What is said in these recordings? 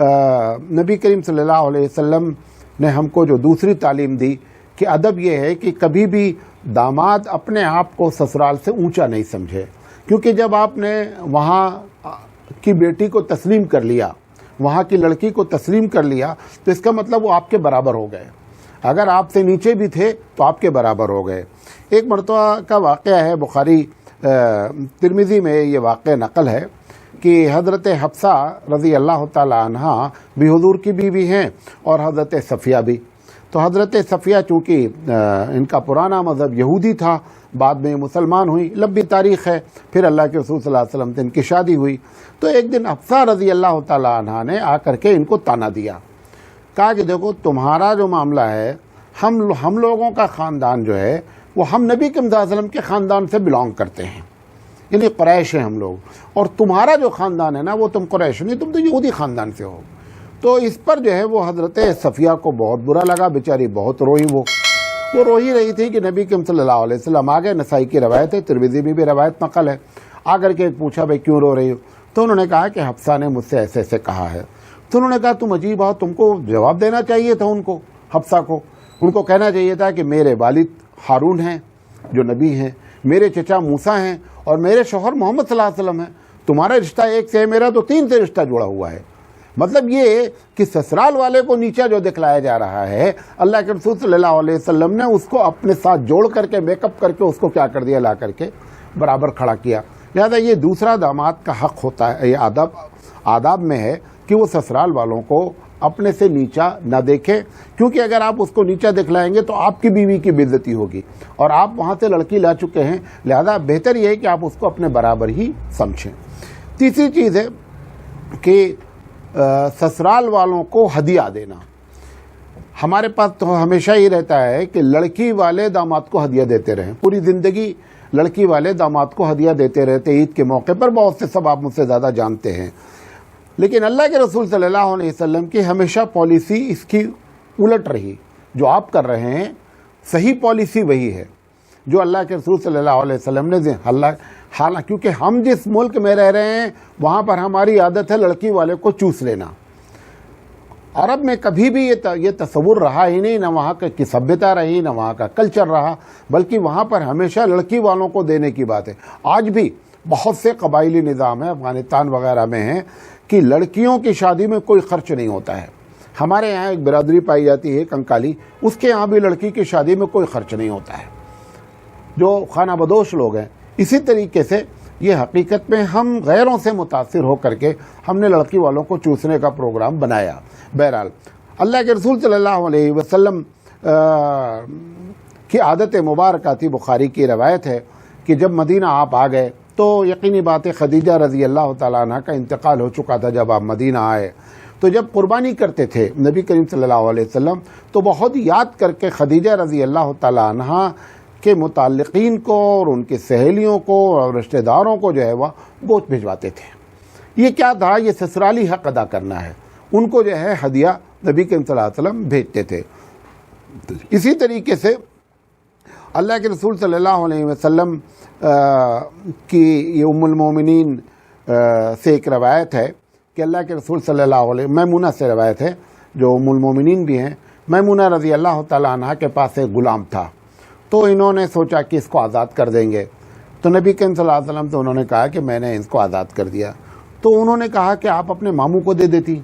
نبی کریم صلی اللہ علیہ وسلم نے ہم کو جو دوسری تعلیم دی کہ ادب یہ ہے کہ کبھی بھی داماد اپنے آپ کو سسرال سے اونچا نہیں سمجھے، کیونکہ جب آپ نے وہاں کی بیٹی کو تسلیم کر لیا، وہاں کی لڑکی کو تسلیم کر لیا، تو اس کا مطلب وہ آپ کے برابر ہو گئے، اگر آپ سے نیچے بھی تھے تو آپ کے برابر ہو گئے۔ ایک مرتبہ کا واقعہ ہے، بخاری ترمذی میں یہ واقعہ نقل ہے کہ حضرت حفصہ رضی اللہ تعالی عنہ بھی حضور کی بیوی ہیں اور حضرت صفیہ بھی۔ تو حضرت صفیہ چونکہ ان کا پرانا مذہب یہودی تھا، بعد میں مسلمان ہوئی، لمبی تاریخ ہے، پھر اللہ کے رسول صلی اللہ علیہ وسلم سے ان کی شادی ہوئی۔ تو ایک دن حفصہ رضی اللہ تعالی عنہ نے آ کر کے ان کو تانا دیا، کہا کہ دیکھو تمہارا جو معاملہ ہے، ہم لوگوں کا خاندان جو ہے وہ ہم نبی کریم صلی اللہ علیہ وسلم کے خاندان سے بلانگ کرتے ہیں، یعنی قریش ہیں ہم لوگ، اور تمہارا جو خاندان ہے نا وہ تم قریش نہیں، تم تو یہودی خاندان سے ہو۔ تو اس پر جو ہے وہ حضرت صفیہ کو بہت برا لگا، بیچاری بہت روئی، وہ رو ہی رہی تھی کہ نبی کریم صلی اللہ علیہ وسلم آ گئے، نسائی کی روایت ہے، ترمذی میں بھی روایت نقل ہے، آ کر کے پوچھا بھائی کیوں رو رہی ہو؟ تو انہوں نے کہا کہ حفصہ نے مجھ سے ایسے ایسے کہا ہے۔ تو انہوں نے کہا تم عجیب ہو، تم کو جواب دینا چاہیے تھا ان کو، حفصہ کو، ان کو کہنا چاہیے تھا کہ میرے والد ہارون ہیں جو نبی ہیں، میرے چچا موسیٰ ہیں، اور میرے شوہر محمد صلی اللہ علیہ وسلم ہیں، تمہارا رشتہ ایک سے ہے، میرا تو 3 سے رشتہ جڑا ہوا ہے۔ مطلب یہ کہ سسرال والے کو نیچا جو دکھلایا جا رہا ہے، اللہ کے رسول صلی اللہ علیہ وسلم نے اس کو اپنے ساتھ جوڑ کر کے میک اپ کر کے اس کو کیا کر دیا، لا کر کے برابر کھڑا کیا۔ لہذا یہ دوسرا داماد کا حق ہوتا ہے، یہ آداب میں ہے کہ وہ سسرال والوں کو اپنے سے نیچا نہ دیکھے، کیونکہ اگر آپ اس کو نیچا دکھلائیں گے تو آپ کی بیوی کی بے عزتی ہوگی، اور آپ وہاں سے لڑکی لا چکے ہیں، لہذا بہتر یہ ہے کہ آپ اس کو اپنے برابر ہی سمجھیں۔ تیسری چیز ہے کہ سسرال والوں کو ہدیہ دینا۔ ہمارے پاس تو ہمیشہ ہی رہتا ہے کہ لڑکی والے داماد کو ہدیہ دیتے رہیں، پوری زندگی لڑکی والے داماد کو ہدیہ دیتے رہتے، عید کے موقع پر، بہت سے سب آپ مجھ سے زیادہ جانتے ہیں۔ لیکن اللہ کے رسول صلی اللہ علیہ وسلم کی ہمیشہ پالیسی اس کی الٹ رہی، جو آپ کر رہے ہیں صحیح پالیسی وہی ہے جو اللہ کے رسول صلی اللہ علیہ وسلم نے حالانکہ کیونکہ ہم جس ملک میں رہ رہے ہیں وہاں پر ہماری عادت ہے لڑکی والے کو چوس لینا۔ عرب میں کبھی بھی یہ تصور رہا ہی نہیں، نہ وہاں کی سبھیتا رہی، نہ وہاں کا کلچر رہا، بلکہ وہاں پر ہمیشہ لڑکی والوں کو دینے کی بات ہے۔ آج بھی بہت سے قبائلی نظام ہیں، افغانستان وغیرہ میں ہیں، کہ لڑکیوں کی شادی میں کوئی خرچ نہیں ہوتا ہے۔ ہمارے یہاں ایک برادری پائی جاتی ہے کنکالی، اس کے یہاں بھی لڑکی کی شادی میں کوئی خرچ نہیں ہوتا ہے، جو خانہ بدوش لوگ ہیں۔ اسی طریقے سے یہ حقیقت میں ہم غیروں سے متاثر ہو کر کے ہم نے لڑکی والوں کو چوسنے کا پروگرام بنایا۔ بہرحال اللہ کے رسول صلی اللہ علیہ وسلم کی عادت مبارکہ تھی، بخاری کی روایت ہے کہ جب مدینہ آپ آ گئے تو یقینی بات ہے خدیجہ رضی اللہ تعالیٰ عنہ کا انتقال ہو چکا تھا جب آپ مدینہ آئے، تو جب قربانی کرتے تھے نبی کریم صلی اللہ علیہ وسلم تو بہت یاد کر کے خدیجہ رضی اللہ تعالیٰ عنہ کے متعلقین کو اور ان کی سہیلیوں کو اور رشتہ داروں کو جو ہے وہ گوشت بھجواتے تھے۔ یہ کیا تھا؟ یہ سسرالی حق ادا کرنا ہے، ان کو جو ہے ہدیہ نبی کریم صلی اللہ علیہ وسلم بھیجتے تھے۔ اسی طریقے سے اللہ کے رسول صلی اللہ علیہ وسلم کی یہ ام المومنین سے ایک روایت ہے کہ اللہ کے رسول صلی اللہ علیہ میمونہ سے روایت ہے، جو ام المومنین بھی ہیں، میمونہ رضی اللہ تعالیٰ عنہ کے پاس ایک غلام تھا، تو انہوں نے سوچا کہ اس کو آزاد کر دیں گے، تو نبی کریم صلی اللہ علیہ وسلم تو انہوں نے کہا کہ میں نے اس کو آزاد کر دیا۔ تو انہوں نے کہا کہ آپ اپنے ماموں کو دے دیتی،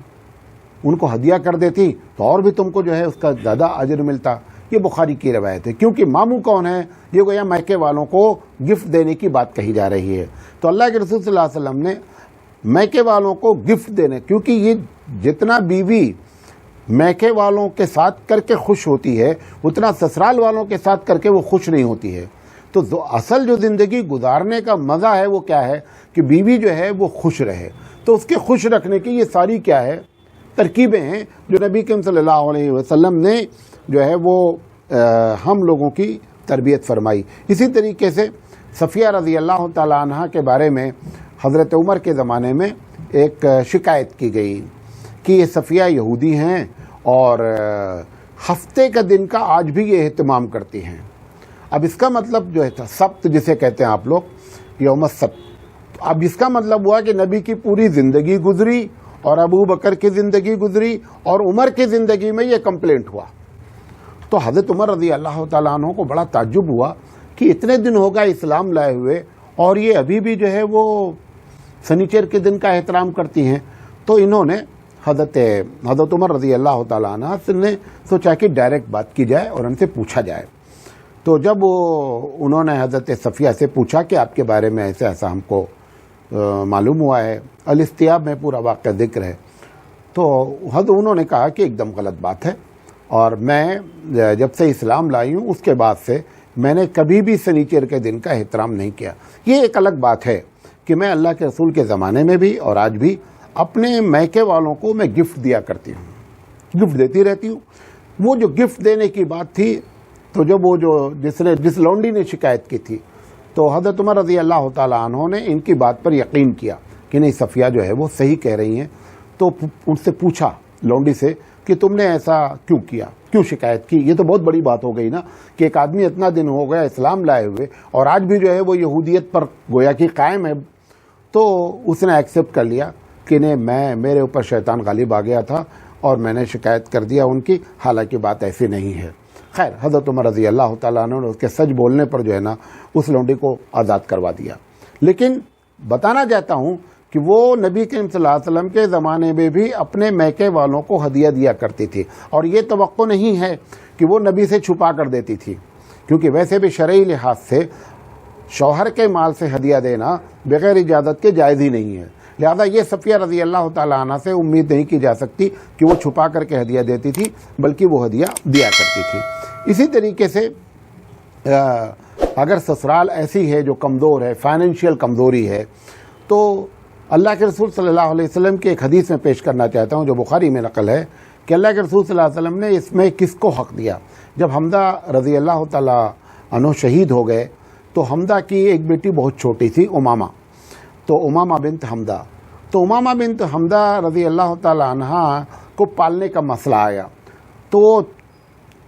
ان کو ہدیہ کر دیتی تو اور بھی تم کو جو ہے اس کا زیادہ اجر ملتا۔ یہ بخاری کی روایت ہے، کیونکہ ماموں کون ہے؟ یہ گویا میکے والوں کو گفٹ دینے کی بات کہی جا رہی ہے۔ تو اللہ کے رسول صلی اللہ علیہ وسلم نے میکے والوں کو گفٹ دینے، کیونکہ یہ جتنا بیوی میکے والوں کے ساتھ کر کے خوش ہوتی ہے اتنا سسرال والوں کے ساتھ کر کے وہ خوش نہیں ہوتی ہے۔ تو اصل جو زندگی گزارنے کا مزہ ہے وہ کیا ہے کہ بیوی جو ہے وہ خوش رہے، تو اس کے خوش رکھنے کی یہ ساری کیا ہے ترکیبیں ہیں جو نبی کریم صلی اللہ علیہ وسلم نے جو ہے وہ ہم لوگوں کی تربیت فرمائی۔ اسی طریقے سے صفیہ رضی اللہ تعالی عنہ کے بارے میں حضرت عمر کے زمانے میں ایک شکایت کی گئی کہ یہ صفیہ یہودی ہیں اور ہفتے کا دن کا آج بھی یہ اہتمام کرتی ہیں۔ اب اس کا مطلب جو ہے سبت جسے کہتے ہیں آپ لوگ، یوم السبت، اب اس کا مطلب ہوا کہ نبی کی پوری زندگی گزری اور ابو بکر کی زندگی گزری اور عمر کی زندگی میں یہ کمپلینٹ ہوا. تو حضرت عمر رضی اللہ تعالیٰ عنہ کو بڑا تعجب ہوا کہ اتنے دن ہو گئے اسلام لائے ہوئے اور یہ ابھی بھی جو ہے وہ سنیچر کے دن کا احترام کرتی ہیں. تو انہوں نے حضرت عمر رضی اللہ تعالیٰ عنہ نے سوچا کہ ڈائریکٹ بات کی جائے اور ان سے پوچھا جائے. تو جب انہوں نے حضرت صفیہ سے پوچھا کہ آپ کے بارے میں ایسا ایسا ہم کو معلوم ہوا ہے، الاستیاب میں پورا واقعہ ذکر ہے، تو انہوں نے کہا کہ ایک دم غلط بات ہے، اور میں جب سے اسلام لائی ہوں اس کے بعد سے میں نے کبھی بھی سنیچر کے دن کا احترام نہیں کیا. یہ ایک الگ بات ہے کہ میں اللہ کے رسول کے زمانے میں بھی اور آج بھی اپنے میکے والوں کو میں گفٹ دیا کرتی ہوں، گفٹ دیتی رہتی ہوں. وہ جو گفٹ دینے کی بات تھی، تو جب وہ جس لونڈی نے شکایت کی تھی، تو حضرت عمر رضی اللہ تعالیٰ عنہ نے ان کی بات پر یقین کیا کہ نہیں صفیہ جو ہے وہ صحیح کہہ رہی ہیں. تو ان سے پوچھا لونڈی سے کہ تم نے ایسا کیوں کیا، کیوں شکایت کی؟ یہ تو بہت بڑی بات ہو گئی نا کہ ایک آدمی اتنا دن ہو گیا اسلام لائے ہوئے اور آج بھی جو ہے وہ یہودیت پر گویا کہ قائم ہے. تو اس نے ایکسیپٹ کر لیا کہ نہیں، میرے اوپر شیطان غالب آ گیا تھا اور میں نے شکایت کر دیا ان کی، حالانکہ بات ایسی نہیں ہے. خیر، حضرت عمر رضی اللہ تعالیٰ عنہ نے اس کے سچ بولنے پر جو ہے نا اس لونڈی کو آزاد کروا دیا. لیکن بتانا چاہتا ہوں کہ وہ نبی کریم صلی اللہ علیہ وسلم کے زمانے میں بھی اپنے میکے والوں کو ہدیہ دیا کرتی تھی، اور یہ توقع نہیں ہے کہ وہ نبی سے چھپا کر دیتی تھی، کیونکہ ویسے بھی شرعی لحاظ سے شوہر کے مال سے ہدیہ دینا بغیر اجازت کے جائز ہی نہیں ہے. لہذا یہ صفیہ رضی اللہ تعالیٰ عنہ سے امید نہیں کی جا سکتی کہ وہ چھپا کر کے ہدیہ دیتی تھی، بلکہ وہ ہدیہ دیا کرتی تھی. اسی طریقے سے اگر سسرال ایسی ہے جو کمزور ہے، فائنینشیل کمزوری ہے، تو اللہ کے رسول صلی اللہ علیہ وسلم کی ایک حدیث میں پیش کرنا چاہتا ہوں جو بخاری میں نقل ہے کہ اللہ کے رسول صلی اللہ علیہ وسلم نے اس میں کس کو حق دیا. جب حمزہ رضی اللہ تعالیٰ عنہ شہید ہو گئے تو حمزہ کی ایک بیٹی بہت چھوٹی تھی، امامہ، تو امامہ بنت حمزہ. تو امامہ بنت حمزہ رضی اللہ تعالیٰ عنہ کو پالنے کا مسئلہ آیا. تو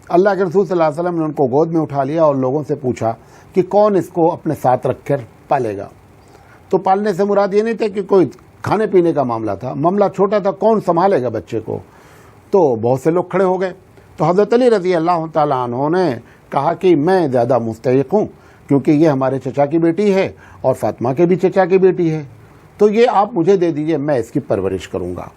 اللہ کے رسول صلی اللہ علیہ وسلم نے ان کو گود میں اٹھا لیا اور لوگوں سے پوچھا کہ کون اس کو اپنے ساتھ رکھ کر پالے گا. تو پالنے سے مراد یہ نہیں تھا کہ کوئی کھانے پینے کا معاملہ تھا، معاملہ چھوٹا تھا، کون سنبھالے گا بچے کو. تو بہت سے لوگ کھڑے ہو گئے. تو حضرت علی رضی اللہ تعالیٰ عنہ نے کہا کہ میں زیادہ مستحق ہوں، کیونکہ یہ ہمارے چچا کی بیٹی ہے اور فاطمہ کے بھی چچا کی بیٹی ہے، تو یہ آپ مجھے دے دیجئے، میں اس کی پرورش کروں گا.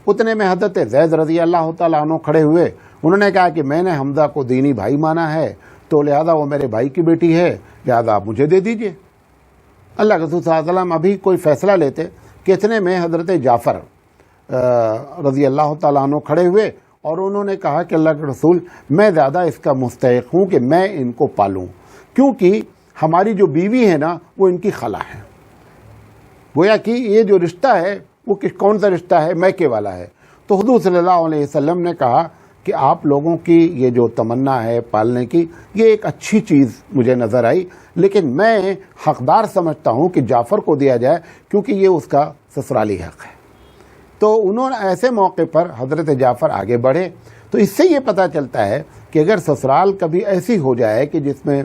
اتنے میں حضرت زید رضی اللہ تعالیٰ عنہ کھڑے ہوئے. انہوں نے کہا کہ میں نے حمزہ کو دینی بھائی مانا ہے، تو لہذا وہ میرے بھائی کی بیٹی ہے، لہذا آپ مجھے دے دیجئے. اللہ کے رسول صلی اللہ علیہ وسلم ابھی کوئی فیصلہ لیتے کہ اتنے میں حضرت جعفر رضی اللہ تعالیٰ عنہ کھڑے ہوئے اور انہوں نے کہا کہ اللہ کے رسول، میں زیادہ اس کا مستحق ہوں کہ میں ان کو پالوں، کیونکہ ہماری جو بیوی ہے نا وہ ان کی خالہ ہے. گویا کہ یہ جو رشتہ ہے وہ کون سا رشتہ ہے؟ میکے والا ہے. تو حضور صلی اللہ علیہ وسلم نے کہا کہ آپ لوگوں کی یہ جو تمنا ہے پالنے کی، یہ ایک اچھی چیز مجھے نظر آئی، لیکن میں حقدار سمجھتا ہوں کہ جعفر کو دیا جائے، کیونکہ یہ اس کا سسرالی حق ہے. تو انہوں نے ایسے موقع پر حضرت جعفر آگے بڑھے. تو اس سے یہ پتہ چلتا ہے کہ اگر سسرال کبھی ایسی ہو جائے کہ جس میں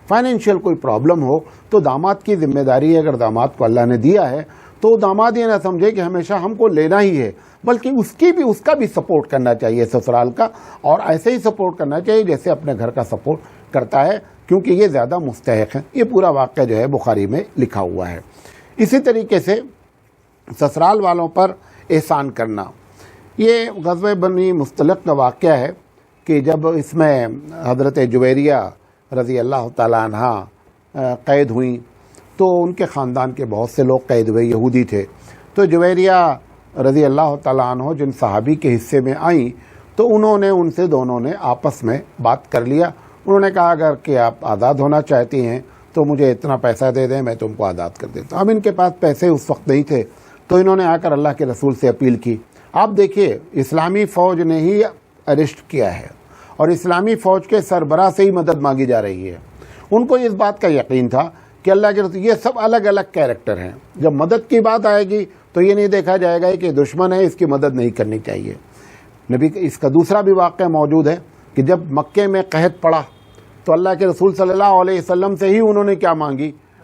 فائنینشیل کوئی پرابلم ہو، تو داماد کی ذمہ داری ہے، اگر داماد کو اللہ نے دیا ہے تو داماد یہ نہ سمجھے کہ ہمیشہ ہم کو لینا ہی ہے، بلکہ اس کا بھی سپورٹ کرنا چاہیے سسرال کا، اور ایسے ہی سپورٹ کرنا چاہیے جیسے اپنے گھر کا سپورٹ کرتا ہے، کیونکہ یہ زیادہ مستحق ہیں. یہ پورا واقعہ جو ہے بخاری میں لکھا ہوا ہے. اسی طریقے سے سسرال والوں پر احسان کرنا، یہ غزوہ بنی مستلق کا واقعہ ہے کہ جب اس میں حضرت جویریہ رضی اللہ تعالیٰ عنہ قید ہوئیں، تو ان کے خاندان کے بہت سے لوگ قید ہوئے، یہودی تھے. تو جویریہ رضی اللہ تعالیٰ عنہ جن صحابی کے حصے میں آئیں، تو انہوں نے ان سے دونوں نے آپس میں بات کر لیا. انہوں نے کہا اگر کہ آپ آزاد ہونا چاہتی ہیں تو مجھے اتنا پیسہ دے دیں، میں تم کو آزاد کر دیتا ہوں. اب ان کے پاس پیسے اس وقت نہیں تھے، تو انہوں نے آ کر اللہ کے رسول سے اپیل کی. آپ دیکھیے، اسلامی فوج نے ہی اریسٹ کیا ہے اور اسلامی فوج کے سربراہ سے ہی مدد مانگی جا رہی ہے. ان کو اس بات کا یقین تھا کہ اللہ کے رسول، یہ سب الگ الگ کیریکٹر ہیں، جب مدد کی بات آئے گی تو یہ نہیں دیکھا جائے گا کہ دشمن ہے، اس کی مدد نہیں کرنی چاہیے. نبی اس کا دوسرا بھی واقعہ موجود ہے کہ جب مکے میں قحط پڑا تو اللہ کے رسول صلی اللہ علیہ وسلم سے ہی انہوں نے کیا مانگی؟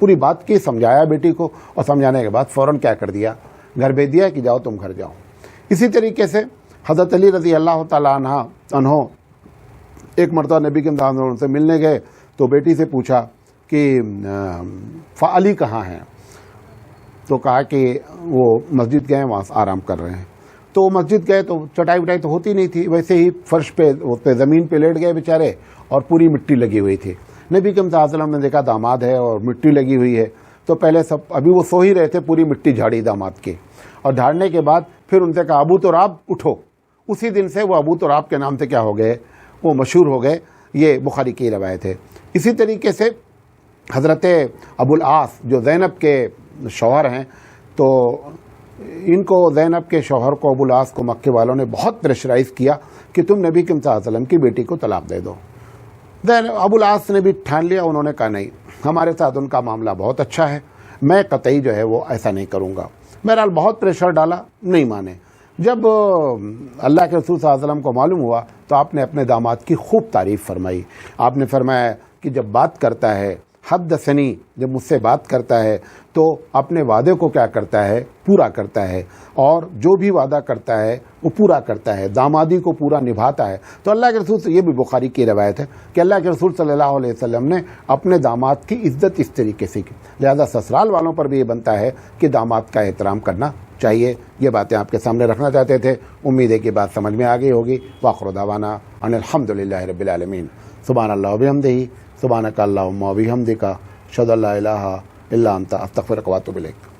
پوری بات کی, سمجھایا بیٹی کو, اور سمجھانے کے بعد فوراً کیا کر دیا, گھر بھیج دیا کہ جاؤ تم گھر جاؤ. اسی طریقے سے حضرت علی رضی اللہ تعالیٰ عنہ ایک مرتبہ نبی کے مدد سے ملنے گئے تو بیٹی سے پوچھا کہ علی کہاں ہیں, تو کہا کہ وہ مسجد گئے, وہاں آرام کر رہے ہیں. تو وہ مسجد گئے تو چٹائی وٹائی تو ہوتی نہیں تھی, ویسے ہی فرش پہ زمین پہ لیٹ گئے بیچارے, اور پوری مٹی لگی ہوئی تھی. نبی کے مدد نے دیکھا داماد ہے اور مٹی لگی ہوئی ہے, تو پہلے ابھی وہ سو ہی رہے تھے, پوری مٹی جھاڑی داماد کی, اور جھاڑنے کے بعد پھر ان سے کہا ابو تراب اٹھو. اسی دن سے وہ ابو تراب کے نام سے کیا ہو گئے, وہ مشہور ہو گئے. یہ بخاری کی روایت ہے. اسی طریقے سے حضرت ابو العاص جو زینب کے شوہر ہیں, تو ان کو زینب کے شوہر کو ابو العاص کو مکے والوں نے بہت پریشرائز کیا کہ تم نبی کریم صلی اللہ علیہ وسلم کی بیٹی کو طلاق دے دو. ابو العاص نے بھی ٹھان لیا, انہوں نے کہا نہیں, ہمارے ساتھ ان کا معاملہ بہت اچھا ہے, میں قطعی جو ہے وہ ایسا نہیں کروں گا. بہرحال بہت پریشر ڈالا, نہیں مانے. جب اللہ کے رسول صلی اللہ علیہ وسلم کو معلوم ہوا تو آپ نے اپنے داماد کی خوب تعریف فرمائی. آپ نے فرمایا کہ جب بات کرتا ہے, حدثنی, جب مجھ سے بات کرتا ہے تو اپنے وعدے کو کیا کرتا ہے, پورا کرتا ہے, اور جو بھی وعدہ کرتا ہے وہ پورا کرتا ہے, دامادی کو پورا نبھاتا ہے. تو اللہ کے رسول سے, یہ بھی بخاری کی روایت ہے کہ اللہ کے رسول صلی اللہ علیہ وسلم نے اپنے داماد کی عزت اس طریقے سے کی. لہذا سسرال والوں پر بھی یہ بنتا ہے کہ داماد کا احترام کرنا چاہیے. یہ باتیں آپ کے سامنے رکھنا چاہتے تھے, امید ہے کہ بات سمجھ میں آ گئی ہوگی. وآخر دعوانا ان الحمدللہ رب العالمین. سبحان اللہ و بحمدہ, سبحانک اللہم و بحمدک, اشہد ان لا الہ الا انت, استغفرک و اتوب الیک.